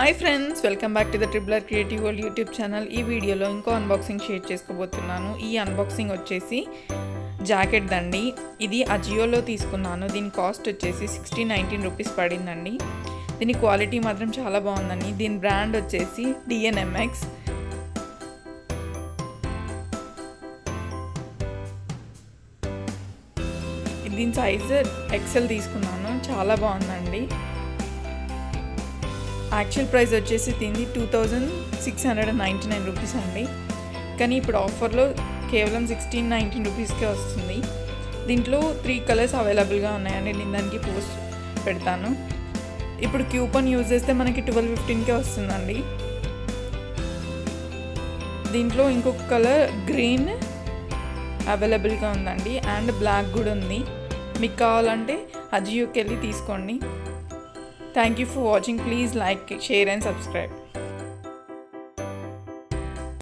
Hi friends, welcome back to the ట్రిపులర్ creative world YouTube channel. ఈ వీడియోలో ఇంకో unboxing share చేసుకోబోతున్నాను. ఈ అన్బాక్సింగ్ వచ్చేసి జాకెట్ దండి. ఇది అజియోలో తీసుకున్నాను. దీని కాస్ట్ వచ్చేసి 16-19 రూపీస్ పడిందండి. దీని క్వాలిటీ మాత్రం చాలా బాగుందండి. దీని బ్రాండ్ వచ్చేసి DNMX. దీని సైజు XL తీసుకున్నాను. చాలా బాగుందండి. యాక్చువల్ ప్రైస్ వచ్చేసి దీన్ని 2699 రూపీస్ అండి. కానీ ఇప్పుడు ఆఫర్లో కేవలం 16-19 రూపీస్కే వస్తుంది. దీంట్లో 3 కలర్స్ అవైలబుల్గా ఉన్నాయండి. నేను దానికి పోస్ట్ పెడతాను. ఇప్పుడు కూపన్ యూజ్ చేస్తే మనకి 12-15కే వస్తుందండి. దీంట్లో ఇంకొక కలర్ గ్రీన్ అవైలబుల్గా ఉందండి అండ్ బ్లాక్ కూడా ఉంది. మీకు కావాలంటే అజియోకి వెళ్ళి తీసుకోండి. Thank you for watching. Please like, share and subscribe.